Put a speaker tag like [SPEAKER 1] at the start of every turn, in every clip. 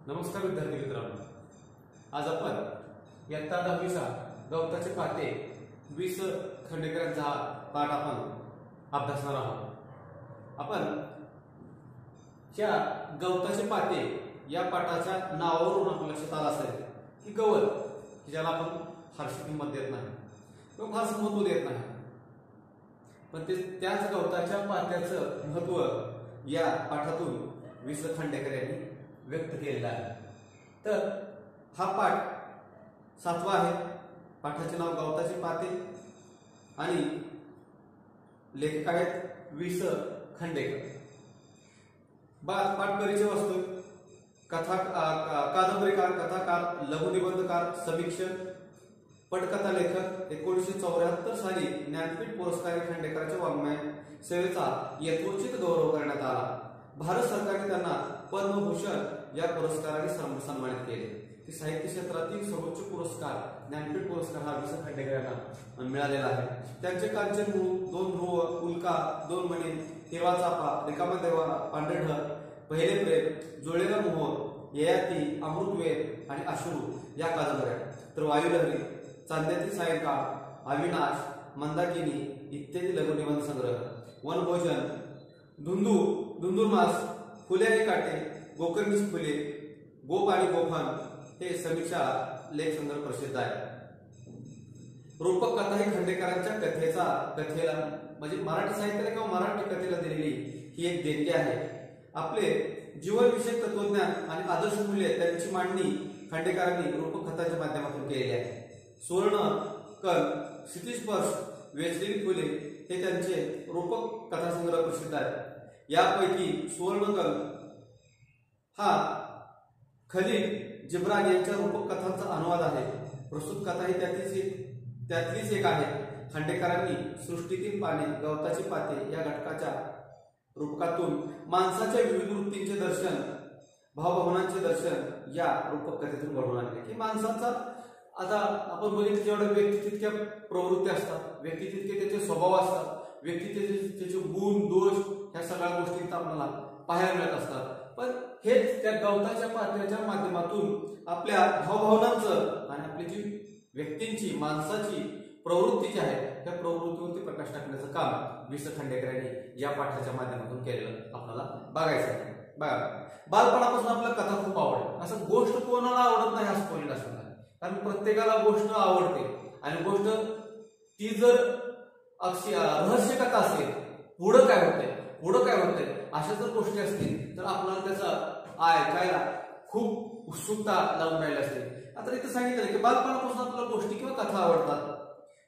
[SPEAKER 1] नमस्कार विद्यार्थी मित्रांनो, आज आपण इयत्ता 10वीचा गवताचे पाते 20 खंडेकरांचा पाठ आपण अभ्यासणार आहोत। आपण या गवताचे पाते या पाठाच्या नावावरून आपल्या लक्षात आलं असेल की गवत की ज्याला आपण फारशी किंमत देत नाही किंवा फारसं महत्त्व देत नाही, पण त्याच गवताच्या पात्याचं महत्त्व या पाठातून 20 खंडेकर यांनी व्यक्त केलेला आहे। तर हा पाठ 7वा आहे। पाठाचे नाव गवताचे पाते आणि लेखक आहेत 20 खंडेकर। पाठ परिचय वाचतोय। कादंबरीकार, कथाकार, लघुनिबंधकार, समीक्षक, पटकथा लेखक। 1974 साली ज्ञानपीठ पुरस्कार खंडेकरांच्या वाङ्मय सेवेचा यथोचित गौरव करण्यात आला। भारत सरकारने त्यांना पद्मभूषण या पुरस्काराने सन्मानित केले। साहित्य क्षेत्रातील सर्वोच्च पुरस्कार ज्ञानपीठ पुरस्कार हा 20 खंडेकरांना मिळालेला आहे। त्यांचे कांचन मूळ, 2 ध्रुव, उल्का, 2 मणी, हिरवा चाफा, रिकामा देवारा, पांढरे ढग, पहिले प्रेम, जुळलेला मोह, ययाती, अमृतवेल आणि अश्रू या कादंबऱ्या, तर वायुलहरी, चांदण्यातील सायंकाळ, अविनाश, मंदाकिनी इत्यादी लघुनिबंध संग्रह, वनभोजन, धुंदुरमास, फुले आणि काटे, गोकर्णीची फुले, गोप आणि गोफण हे समीक्षा लेख संग्रह प्रसिद्ध आहे। रूपक कथा ही खंडेकरांच्या कथेला म्हणजे मराठी साहित्याला किंवा मराठी कथेला दिलेली ही एक देणगी आहे। आपले जीवनविषयक तत्वज्ञान आणि आदर्श मूल्ये त्यांची मांडणी खंडेकरांनी रूपक कथांच्या माध्यमातून केलेली आहे। सुवर्ण कल, क्षितिजस्पर्श, वेचलेली फुले हे त्यांचे रूपक कथासंग्रह प्रसिद्ध आहे। यापैकी सुवर्णकल हा खलील जिब्रान यांच्या रूपक कथांचा अनुवाद आहे। प्रस्तुत कथा ही त्यातलीच एक आहे। खंडेकरांनी सृष्टीतील पाने, गवताची पाते या घटकाच्या रूपकातून माणसाच्या विविध वृत्तींचे दर्शन, भावभावनांचे दर्शन या रूपक कथेतून घडवून आणले। की माणसाचा आता आपण बघितलं जेवढ्या व्यक्ती तितक्या प्रवृत्ती असतात, व्यक्ती तितके त्याचे स्वभाव असतात, व्यक्ती त्याचे गुण दोष ह्या सगळ्या गोष्टी आपल्याला पाहायला मिळत असतात। पण हेच त्या गवताच्या पात्याच्या माध्यमातून आपल्या भावभावनांचं आणि आपली जी व्यक्तींची माणसाची प्रवृत्ती जी आहे त्या प्रवृत्तीवरती प्रकाश टाकण्याचं काम 20 खंडेकर यांनी या पाठाच्या माध्यमातून केलेलं आपल्याला बघायचं आहे। बघा, बालपणापासून आपल्याला कथा खूप आवडते। असं गोष्ट कोणाला आवडत नाही असं पॉइंट असणार नाही, कारण प्रत्येकाला गोष्ट आवडते आणि गोष्ट ती जर रहस्य कथा असेल, पुढं काय होतंय अशा जर गोष्टी असतील तर आपल्याला त्याचा ऐकायला खूप उत्सुकता लावून राहिली असते। आता इथे सांगितलं की बालपणापासून आपल्याला गोष्टी किंवा कथा आवडतात।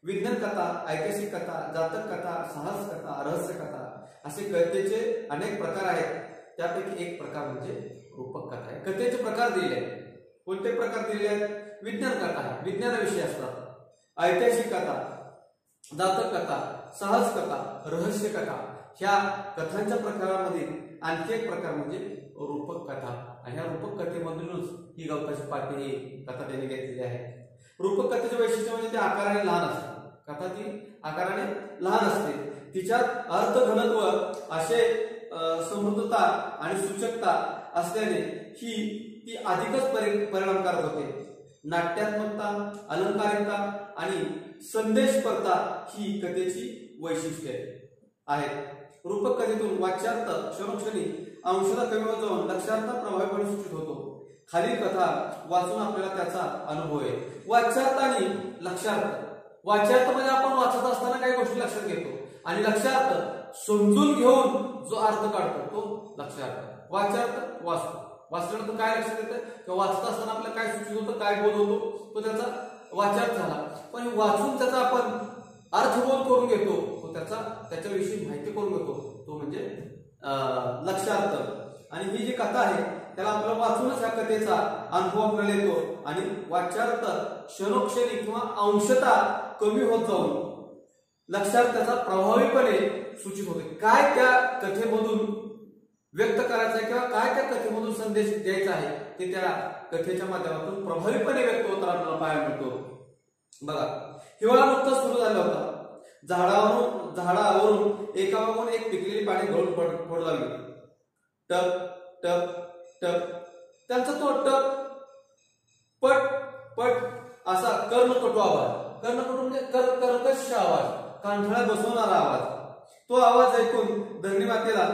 [SPEAKER 1] विज्ञान कथा, ऐतिहासिक कथा, जातक कथा, साहस कथा, रहस्य कथा असे कथेचे अनेक प्रकार आहेत। त्यापैकी एक प्रकार म्हणजे रूपक कथा आहे। कथेचे प्रकार दिले आहेत। कोणते प्रकार दिले आहेत? विज्ञान कथा आहे, विज्ञानाविषयी असतात। ऐतिहासिक कथा, जातक कथा, साहस कथा, रहस्य कथा ह्या कथांच्या प्रकारामध्ये आणखी एक प्रकार म्हणजे रूपक कथा, आणि ह्या रूपक कथेमधूनच ही गवताची पाते ही कथा त्यांनी घेतलेली आहे। रूपक कथेचे वैशिष्ट्य म्हणजे ती आकाराने लहान असते। कथा ती आकाराने लहान असते, तिच्यात अर्थघनत्व असे समृद्धता आणि सूचकता असल्याने ती अधिकच परिणामकारक होते। नाट्यात्मकता, अलंकारिकता आणि संदेशपरता ही कथेची वैशिष्ट्ये आहेत। रूपक कथेतून वाच्यार्थ क्षणोक्षणी अंशतः कमी होत जाऊन लक्षार्थ प्रभावीपणे सूचित होतो। खालील कथा वाचून आपल्याला त्याचा अनुभव आहे। वाच्यार्थ आणि लक्षार्थ। वाच्यार्थ म्हणजे आपण वाचत असताना काही गोष्टी लक्षात घेतो, आणि लक्षार्थ समजून घेऊन जो अर्थ काढतो तो लक्षार्थ। वाच्यार्थ वाचल्यानंतर काय लक्षात येतं किंवा वाचत असताना आपल्याला काय सूचित होतं, काय बोध होतो, तो त्याचा वाच्यार्थ झाला। पण वाचून त्याचा आपण अर्थबोध करून घेतो, तो त्याच्याविषयी माहिती करून घेतो, तो म्हणजे लक्षार्थ। आणि ही जी कथा आहे त्याला आपल्याला वाचूनच ह्या कथेचा अनुभव आपल्याला येतो, आणि वाच्यार्थ क्षणोक्षणी किंवा अंशतः कमी होत जाऊन लक्षार्थ त्याचा प्रभावीपणे सूचित होते। काय त्या कथेमधून व्यक्त करायचं आहे किंवा काय त्या कथेमधून संदेश द्यायचा आहे ते त्या कथेच्या माध्यमातून प्रभावीपणे व्यक्त होताना आपल्याला पाहायला मिळतो। बघा, हिवाळा नुकताच सुरू झाला होता। झाडावरून एकामागून एक पिकलेली पाने गळून पडू लागली। टप टप टप त्यांचा तो टक पट पट असा कर्णकटू आवाज, कर्णकटू म्हणजे कर्कश आवाज, कानठळ्या बसवणारा आवाज, तो आवाज ऐकून धरणी मातेला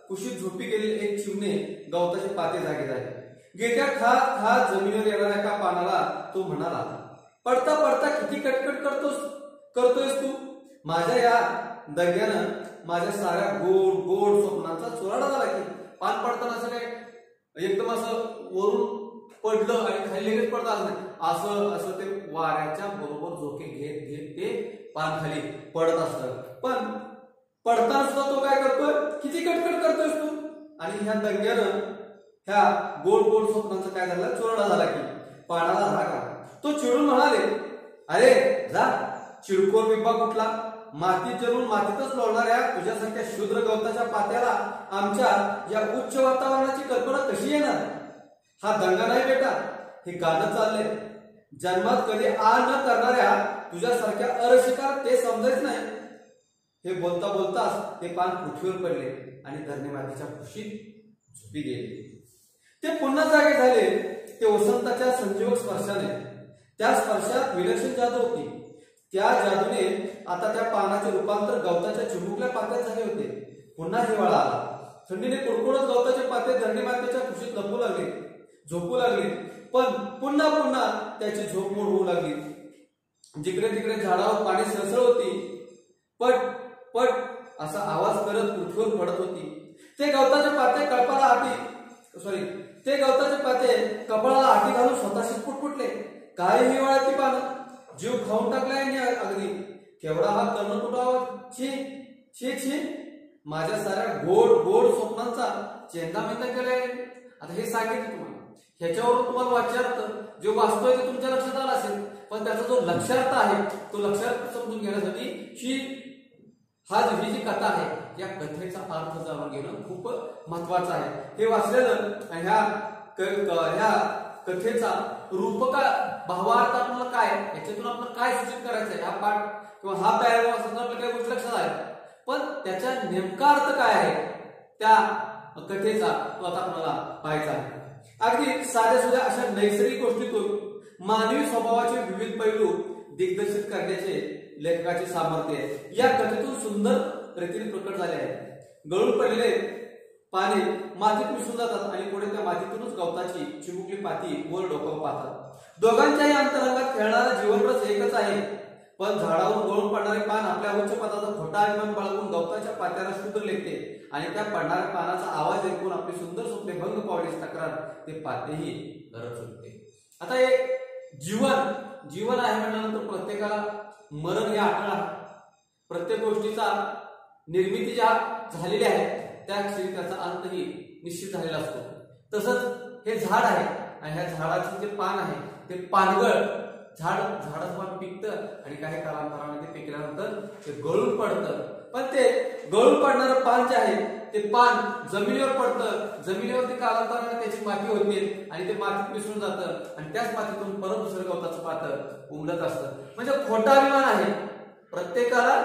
[SPEAKER 1] कुशीत झोपी गेलेले एक चिमणे गवताचे पाते जागे झाले. गेट्या खात खात जमिनीवर येणाऱ्या एका पानाला तो म्हणाला, पडता पडता किती कटकट करतोयस तू. माझ्या या दग्यानं माझ्या साऱ्या गोड गोड स्वप्नांचा चुराडा झाला की. पान पडताना असं काय एकदम असं वरून पडलं आणि खाली लगेच पडता आलं नाही, असं असं ते वाऱ्याच्या बरोबर झोके घेत घेत ते पान खाली पडत असतं. पण पडताना सुद्धा तो काय करतोय, किती कटकट करतोयस तू. आणि ह्या दंग्यानं ह्या गोड गोड स्वप्नांचा काय झालं, चुराडा झाला की. पानाला राग आला. तो चिडून म्हणाले, अरे जा चिडकोर बिब्बा कुठला, मातीत जरून मातीतच लोळणाऱ्या तुझ्यासारख्या शूद्र गवताच्या पात्याला आमच्या या उच्च वातावरणाची कल्पना कशी येणार. हा दंगा नाही बेटा, हे गाणं चाललंय. जन्मात कधी आ न करणाऱ्या तुझ्यासारख्या अरशिकार ते समजायच नाही. हे बोलता बोलताच ते पान पृथ्वीवर पडले आणि धरणी मातीच्या कुशीत झोपी गेले. ते पुन्हा जागे झाले. ते वसंताच्या संजीवक स्पर्शाने, त्या स्पर्शात विलक्षण जादू होती. त्या जादूने आता त्या पानाचे रूपांतर गवताच्या चिमुकल्या पात्यात झाले होते. पुन्हा हिवाळा आला. थंडीने कुडकुडत गवताचे पाते धरणी मातेच्या कुशीत लपू लागले, झोपू लागले. पण पुन्हा पुन्हा त्याची झोप मोड होऊ लागली. जिकडे तिकडे झाडावर पाणी सळसळ होती. पट पट असा आवाज करत पृथ्वीवर पडत होती. ते गवताचे पाते कपाळाला आटी घालून स्वतःशीच पुटपुटले. काय हिवाळ्याची पानं, जीव खाऊन टाकला यांनी अगदी. केवढा हा कर्णकुट आवाज, छी छी छी. माझ्या साऱ्या गोड गोड स्वप्नांचा चेंदामेंदा केलाय. आता हे सांगितलं तुम्हाला, ह्याच्यावरून तुम्हाला वाच्यार्थ जो वाचतोय ते तुमच्या लक्षात आला असेल. पण त्याचा जो लक्षार्थ आहे तो लक्षार्थ समजून घेण्यासाठी ही जी कथा आहे या कथेचा अर्थ जाणून घेणं खूप महत्वाचं आहे. हे वाचलेलं ह्या कथेचा रूपका भावार्थ आपल्याला काय, याच्यातून आपण काय सूचित करायचंय, हा पाठ किंवा हा पॅराग्राफ असताना आपल्या काही गोष्टी लक्षात आहे. पण त्याचा नेमका अर्थ काय आहे त्या कथेचा तो आता आपल्याला पाहायचा आहे. अगदी साध्या सुद्धा अशा नैसर्गिक गोष्टीतून मानवी स्वभावाचे विविध पैलू दिग्दर्शित करण्याचे लेखकाचे सामर्थ्य या कथेतून सुंदर रीतीने प्रकट झाले आहे. गळून पडलेले पाने मातीत मिसळून जातात आणि पुढे त्या मातीतूनच गवताची चिमुकली पाती वर डोकावून पाहतात. दोघांच्याही अंतरंगात खेळणारा जीवनरस एकच आहे. पण झाडावरून गळून पडणारे पान आपल्या उच्च पदाचा खोटा अभिमान बाळगून गवताच्या पात्याला शूद्र लेखते आणि त्या पडणाऱ्या पानाचा आवाज ऐकून आपली सुंदर स्वप्ने भंग पावण्याची तक्रार ते पातेही करत सुटते. आता हे जीवन आहे म्हटल्यानंतर प्रत्येकाला मरण हे अटळ आहे. प्रत्येक गोष्टीचा निर्मिती ज्या झालेली आहे त्या क्षणी त्याचा अंतही निश्चित झालेला असतो. तसंच हे झाड आहे आणि ह्या झाडाचं जे पान आहे ते पानगळ झाडाचं पिकतं आणि काही कालांतराने ते पिकल्यानंतर ते गळून पडतं. पण ते गळून पडणारं पान जे आहे ते पान जमिनीवर पडतं. जमिनीवरती कालांतराने त्याची माती होते आणि ते मातीत मिसळून जातं आणि त्याच मातीतून परत दुसरं गवताचं पातं उमलत असतं. म्हणजे खोटा अभिमान आहे प्रत्येकाला.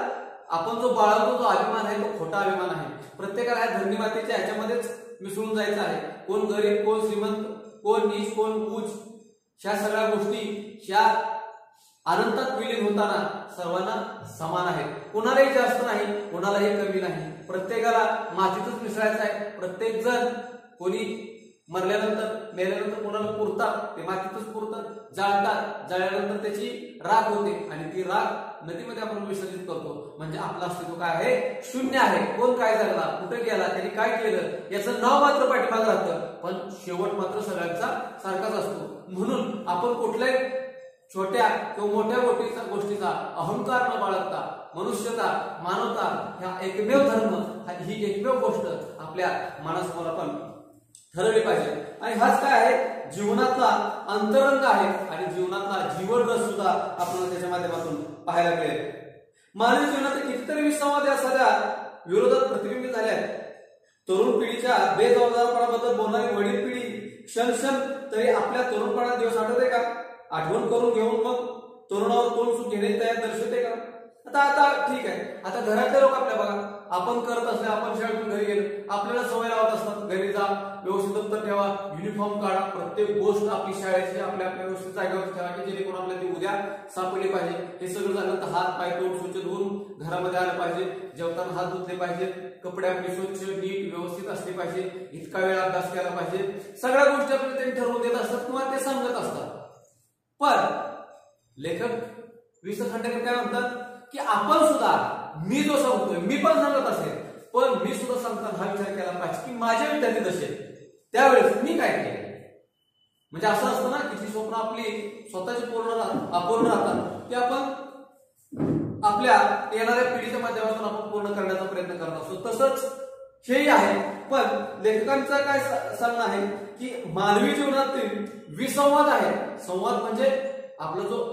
[SPEAKER 1] आपण जो बाळगतो जो अभिमान आहे तो खोटा अभिमान आहे. प्रत्येकाला या धरणी मातेच्या ह्याच्यामध्येच मिसळून जायचं आहे. कोण गरीब, कोण श्रीमंत, कोण नीच, कोण उच्च, ह्या सगळ्या गोष्टी ह्या अनंतात विलीन होताना सर्वांना समान आहे. कोणालाही जास्त नाही, कोणालाही कमी नाही. प्रत्येकाला मातीतच मिसळायचं आहे. प्रत्येक जण कोणी मेल्यानंतर कोणाला पुरतात ते मातीतच पुरतात, जाळतात. जाळल्यानंतर त्याची राख होते आणि ती राख नदीमध्ये आपण विसर्जित करतो. म्हणजे आपलं अस्तित्व काय आहे, शून्य आहे. कोण काय झाला, कुठे गेला, त्यांनी काय केलं याचं नाव मात्र पाठीमागे राहतं, पण शेवट मात्र सगळ्यांचा सारखाच असतो. म्हणून आपण कुठल्याही छोट्या किंवा मोठ्या गोष्टीचा अहंकार न बाळगता मनुष्यता, मानवता ह्या एकमेव धर्म, ही एकमेव गोष्ट आपल्या मनासमोर आपण ठरवली पाहिजे. आणि हाच काय आहे, जीवनातला अंतरंग आहे आणि जीवनातला जीवनरस सुद्धा आपल्याला त्याच्या माध्यमातून पाहायला मिळेल. मानवी जीवनात कितीतरी विसंवाद असणाऱ्या विरोधात प्रतिबिंबित झाले आहेत. तरुण पिढीच्या बेजबाबदारपणाबद्दल बोलणारी वडील पिढी क्षण तरी आपल्या तरुणपणात दिवस आठवते का? आठवण करून घेऊन मग तरुणावर तोंड सुख घेण्याची तयार दर्शवते का? आता ठीक आहे, आता घरातले लोक आपल्या बघा, आपण करत असले, आपण शाळेतून घरी गेलो, आपल्याला सवय लावत असतात घरी जा, व्यवस्थित दप्तर ठेवा, युनिफॉर्म काढा, प्रत्येक गोष्ट आपली शाळेची आपल्या व्यवस्थित जागेवर ठेवा की जेणेकरून आपल्याला ती उद्या सापडली पाहिजे. हे सगळं झालं तर हात पाय तोंड स्वच्छ धुवून घरामध्ये आलं पाहिजे, जेवताना हात धुतले पाहिजे, कपडे आपले स्वच्छ नीट व्यवस्थित असले पाहिजे, इतका वेळ अभ्यास केला पाहिजे. सगळ्या गोष्टी आपल्याला ते ठरवून देत असतात किंवा ते सांगत असतात. पण लेखक वि. स. खांडेकर काय म्हणतात की आपण सुद्धा, मी जो सांगतोय मी पण सांगत असेल, पण मी सुद्धा सांगताना हा विचार केला पाहिजे की माझे विद्यार्थी जसे त्यावेळेस मी काय केले. म्हणजे असं असतं ना की जी स्वप्न आपली स्वतःची अपूर्ण राहतात ते आपण आपल्या येणाऱ्या पिढीच्या माध्यमातून आपण पूर्ण करण्याचा प्रयत्न करत असतो. तसंच हेही आहे. पण लेखकांचं काय सांगणं आहे की मानवी जीवनातील विसंवाद आहे. संवाद म्हणजे आपला जो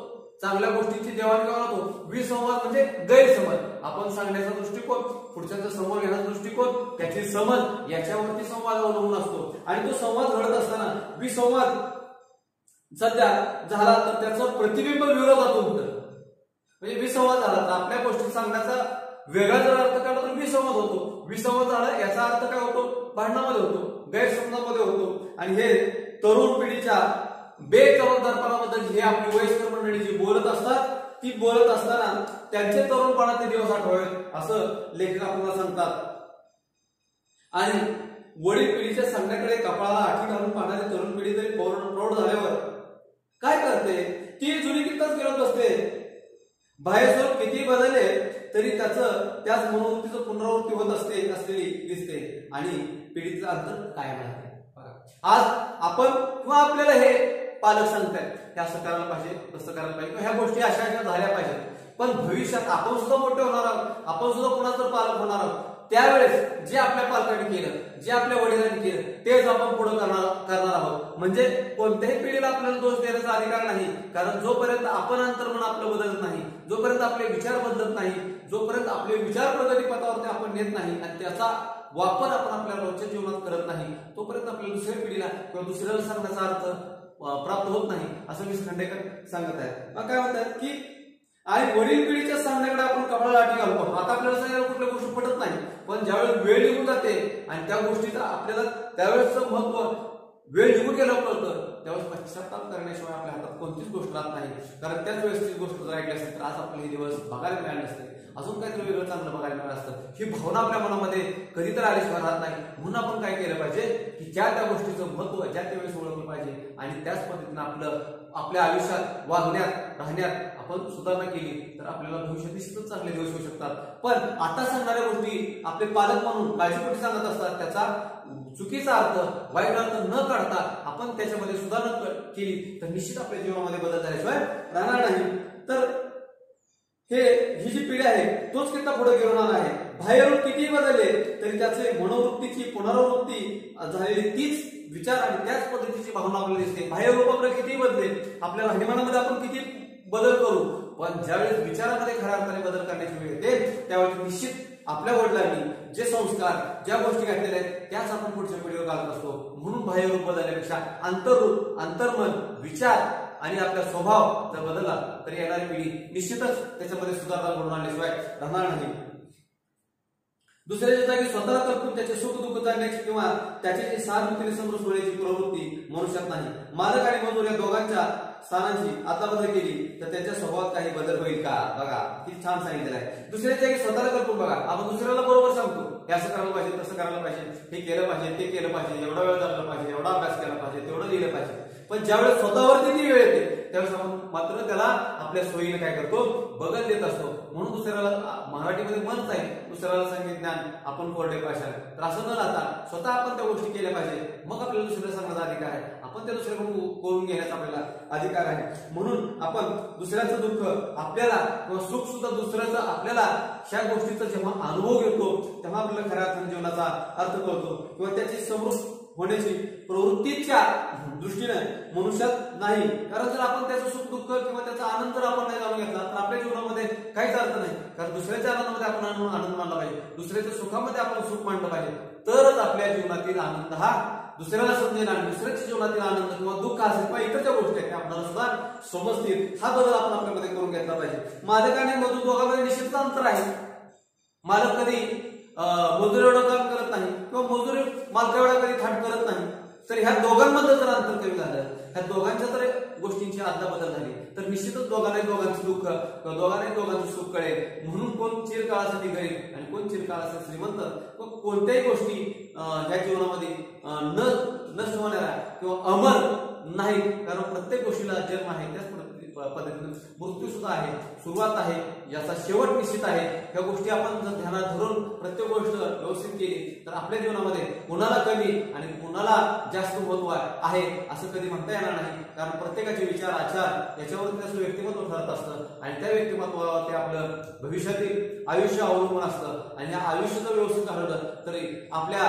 [SPEAKER 1] चांगल्या गोष्टींची देवाणघेवाण होतो, विसंवाद म्हणजे गैरसमज, आपण सांगण्याचा दृष्टिकोन, पुढच्याचा समोर घेण्याचा दृष्टिकोन, त्याची समज, याच्यावरती संवाद अवलंबून असतो. आणि तो संवाद घडत असताना विसंवाद सध्या झाला तर त्याचं प्रतिबिंब विरोधात होतं. म्हणजे विसंवाद झाला तर आपल्या गोष्टी सांगण्याचा वेगळा जर अर्थ काढला तर विसंवाद होतो. विसंवाद झाला याचा अर्थ काय होतो, भांडणामध्ये होतो, गैरसमजामध्ये होतो. आणि हे तरुण पिढीच्या बेजबाबदारपणाबद्दल हे आपली वयस्कर मंडळी जी बोलत असतात, ती बोलत असताना त्यांचे तरुणपणाचे दिवस आठवावेत असं लेखक आपल्याला सांगतात. आणि वडील पिढीच्या सांगण्याकडे कपाळाला आठी घालून पाहणारी तरुण पिढी तरी प्रौढ झाल्यावर काय करते, ती जुनी किताच गिळत बसते. बाह्य स्वरूप किती बदलले तरी त्याच मनोवृत्तीचं पुनरावृत्ती होत असलेली दिसते आणि पिढीचं अंतर कायम राहते. आज आपण किंवा आपल्याला हे पालक सांगतायत हे असं करायला पाहिजे, तसं करायला पाहिजे, ह्या गोष्टी अशा झाल्या पाहिजेत. पण भविष्यात आपण सुद्धा मोठे होणार आहोत, आपण सुद्धा कुणाचं पालक होणार आहोत. त्यावेळेस जे आपल्या पालकांनी केलं, जे आपल्या वडिलांनी केलं तेच आपण पुढे करणार आहोत. म्हणजे कोणत्याही पिढीला आपल्याला दोष देण्याचा अधिकार नाही. कारण जोपर्यंत आपण अंतर्मन आपलं बदलत नाही, जोपर्यंत आपले विचार बदलत नाही, जोपर्यंत आपले विचार प्रगतीपथावरती आपण नेत नाही आणि त्याचा वापर आपण आपल्या रोजच्या जीवनात करत नाही, तोपर्यंत आपल्याला दुसऱ्या पिढीला किंवा दुसऱ्याला सांगण्याचा अर्थ प्राप्त होत नाही असं वि. स. खांडेकर सांगत आहेत. मग काय म्हणतात की आणि वडील पिढीच्या सांगण्याकडे आपण कपाळाला आठी घालतो. आता आपल्याला सांगायला कुठल्या गोष्टी पटत नाही, पण ज्यावेळेस वेळ निघून जाते आणि त्या गोष्टीचा आपल्याला त्यावेळेसचं महत्व वेळ निघून गेलं कळतं, त्यावेळेस पश्चाताप करण्याशिवाय आपल्या हातात कोणतीच गोष्ट राहत नाही. कारण त्याच वेळेस ती गोष्ट जर ऐकली असेल तर आज आपल्याला हे दिवस बघायला मिळाले असते, अजून काहीतरी वेगळं चांगलं बघायला मिळालं असतं. ही भावना आपल्या मनामध्ये कधीतरी आल्याशिवाय राहत नाही. म्हणून आपण काय केलं पाहिजे की ज्या त्या गोष्टीचं महत्व ज्या त्यावेळेस ओळखलं पाहिजे आणि त्याच पद्धतीने आपल्या आयुष्यात वागण्यात राहण्यात आपण सुधारणा केली तर आपल्याला भविष्यात निश्चितच चांगले दिवस होऊ शकतात. पण आता सांगणाऱ्या गोष्टी आपले पालक म्हणून काळजीपोटी सांगत असतात, त्याचा चुकीचा अर्थ, वाईट अर्थ न काढता आपण त्याच्यामध्ये सुधारणा केली तर निश्चित आपल्या जीवनामध्ये बदल झाल्याशिवाय राहणार नाही. तर ही जी पिढी आहे तोच किती पुढे घेऊन आला आहे. बाहेरून किती बदलले तरी त्याचे मनोवृत्तीची पुनरावृत्ती झालेली तीच विचार आणि त्याच पद्धतीची भावना आपल्याला दिसते. बाह्य रूपाकडे किती बदले, आपल्या राहणीमानामध्ये आपण किती बदल करू, पण ज्यावेळेस विचारामध्ये खऱ्या अर्थाने बदल करण्याची वेळ येते त्यावेळेस निश्चित आपल्या वडिलांनी जे संस्कार ज्या गोष्टी घातलेल्या आहेत त्याच आपण पुढच्या पिढीवर घालत असतो. म्हणून बाह्य रूप बदलण्यापेक्षा अंतर्रूप, अंतर्मन, विचार आणि आपला स्वभाव जर बदलला तर येणारी पिढी निश्चितच त्याच्यामध्ये सुधारणा घडून आणल्याशिवाय राहणार नाही. दुसऱ्याच्या जागी स्वतः करपून त्याचे सुख दुःख जाणण्याची किंवा त्याचे सहानुभूतीने समोर सोडण्याची प्रवृत्ती मनुष्यात नाही. मालक आणि मजूर या दोघांच्या स्थानांची आदलाबदल केली तर त्यांच्या स्वभावात काही बदल होईल का? बघा किती छान सांगितलेलं आहे. दुसऱ्याच्या जागी स्वतःला करपून बघा, आपण दुसऱ्याला बरोबर सांगतो हे असं करायला पाहिजे, तसं करायला पाहिजे, हे केलं पाहिजे, ते केलं पाहिजे, एवढा वेळ झाला पाहिजे, एवढा अभ्यास केला पाहिजे, तेवढं लिहिलं पाहिजे. पण ज्यावेळेस स्वतःवरती ती वेळ येते त्यावेळेस आपण मात्र त्याला आपल्या सोयीने काय करतो, बगल देत असतो. म्हणून दुसऱ्याला मराठीमध्ये म्हणत आहे, दुसऱ्याला सांगितलं ज्ञान आपण कोरडे पाशाल. तर असं न राहता स्वतः आपण त्या गोष्टी केल्या पाहिजे, मग आपल्याला दुसऱ्याला सांगण्याचा अधिकार आहे, आपण त्या दुसऱ्याकडून करून घेण्याचा आपल्याला अधिकार आहे. म्हणून आपण दुसऱ्याचं दुःख आपल्याला किंवा सुख सुद्धा दुसऱ्याचं आपल्याला ह्या गोष्टीचा जेव्हा अनुभव घेतो तेव्हा आपल्याला खऱ्या अर्थाने जीवनाचा अर्थ कळतो किंवा त्याची समृद्ध होण्याची प्रवृत्तीच्या दृष्टीने मनुष्यात नाही. कारण जर आपण त्याचं सुख दुःख किंवा त्याचा आनंद जर आपण नाही जाणून घेतला तर आपल्या जीवनामध्ये काहीच अर्थ नाही. कारण दुसऱ्याच्या आनंदामध्ये आपण आनंद मानला पाहिजे, दुसऱ्याच्या सुखामध्ये आपण सुख मानलं पाहिजे, तरच आपल्या जीवनातील आनंद हा दुसऱ्याला समजेल आणि दुसऱ्याच्या जीवनातील आनंद किंवा दुःख असेल किंवा इतरच्या गोष्टी आहेत आपल्याला सुद्धा समजतील. हा बदल आपण आपल्यामध्ये करून घेतला पाहिजे. मालक आणि मजूर दोघांमध्ये निश्चित अंतर आहे. मालक कधी मजूर एवढं काम करत नाही किंवा मालका एवढा कधी थाट करत नाही. तर ह्या दोघांमध्ये जर अंतर कमी झालं, ह्या दोघांच्या जर गोष्टींची अदलाबदल झाली तर निश्चितच दोघांचं दुःख किंवा दोघांचं सुख कळेल. म्हणून कोण चिरकाळासाठी गरीब आणि कोण चिरकाळासाठी श्रीमंत, कोणत्याही गोष्टी ह्या जीवनामध्ये नष्ट होणाऱ्या किंवा अमर नाही. कारण प्रत्येक गोष्टीला जन्म आहे, त्याच पद्धतीने मृत्यू सुद्धा आहे, सुरुवात आहे, याचा शेवट निश्चित आहे. ह्या गोष्टी आपण जर ध्यानात धरून प्रत्येक गोष्ट व्यवस्थित केली तर आपल्या जीवनामध्ये कुणाला कमी आणि कुणाला जास्त महत्व आहे असं कधी म्हणता येणार नाही. कारण प्रत्येकाचे विचार आचार याच्यावरती त्याचं व्यक्तिमत्व ठरत असतं आणि त्या व्यक्तिमत्वावरती आपलं भविष्यातील आयुष्य अवलंबून असतं. आणि या आयुष्य जर व्यवस्थित घडवलं तरी आपल्या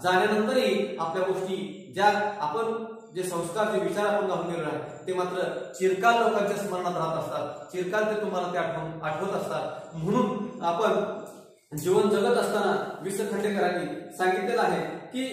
[SPEAKER 1] जाण्यानंतरही आपल्या गोष्टी ज्या आपण जे संस्कार जे विचार आपण घालून गेलो आहे ते मात्र चिरकाल लोकांच्या स्मरणात राहत असतात, चिरकाल ते तुम्हाला ते आठवत असतात. म्हणून आपण जीवन जगत असताना वि. स. खांडेकरांनी सांगितलेलं आहे की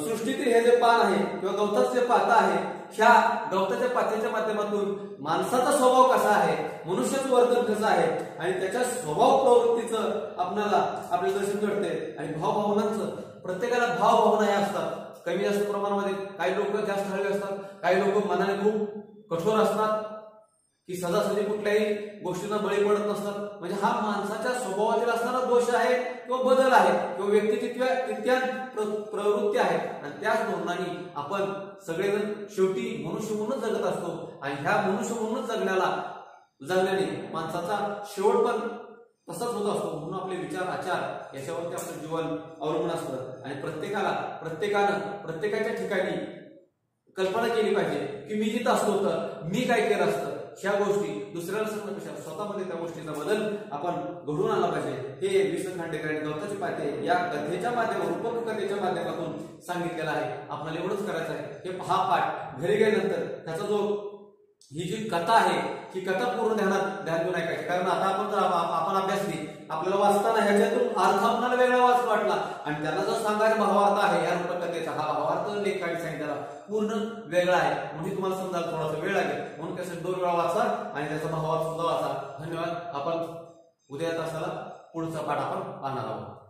[SPEAKER 1] सृष्टीतील हे जे पान आहे किंवा गवताचं जे पाता आहे, ह्या गवताच्या पात्याच्या माध्यमातून माणसाचा स्वभाव कसा आहे, मनुष्याचं वर्तन कसं आहे आणि त्याच्या स्वभाव प्रवृत्तीचं आपल्याला दर्शन घडते. आणि भावभावनांचं प्रत्येकाला भावभावना या असतात कमी जास्त प्रमाणामध्ये. काही लोक जास्त हळवे असतात, काही लोक मनाने खूप कठोर असतात की सहजासहजी कुठल्याही गोष्टींना बळी पडत नसतात. म्हणजे हा माणसाच्या स्वभावातील असणारा दोष आहे किंवा बदल आहे किंवा व्यक्तित्व प्रवृत्ती आहे. आणि त्याच धोरणाने आपण सगळेजण शेवटी मनुष्य म्हणूनच जगत असतो. आणि ह्या मनुष्य म्हणूनच जगण्याने माणसाचा शेवट पण तसाच होत असतो. म्हणून आपले विचार आचार याच्यावरती आपलं जीवन अवलंबून असतं. आणि प्रत्येकानं प्रत्येकाच्या ठिकाणी कल्पना केली पाहिजे की मी जिथं असतो तर मी काय केलं असतं. ह्या गोष्टी दुसऱ्याला सांगण्यापेक्षा स्वतःमध्ये त्या गोष्टीचा बदल आपण घडवून आणला पाहिजे. हे वि. स. खांडेकरांनी गवताचे पाते या कथेच्या माध्यमातून रूपकथेच्या माध्यमातून सांगितलेलं आहे. आपल्याला एवढंच करायचं आहे हे हा पाठ घरी गेल्यानंतर त्याचा जो ही जी कथा आहे ही कथा पूर्ण ध्यान देऊन ऐकायची. कारण आता आपण अभ्यासली, आपल्याला वाचताना ह्याच्यातून अर्थ आपल्याला वेगळा वाटला आणि त्याला जो सांगायचा भावार्थ आहे या रूपकथेचा, हा भावार्थ लेखकाने सांगितलेला पूर्ण वेगळा आहे. म्हणजे तुम्हाला समजायला थोडासा वेळ लागेल. म्हणून कसं 2 वेळा वाचा आणि त्याचा भावार्थ सुद्धा वाचा. धन्यवाद. आपण उद्या तासाला पुढचा पाठ आपण पाहणार आहोत.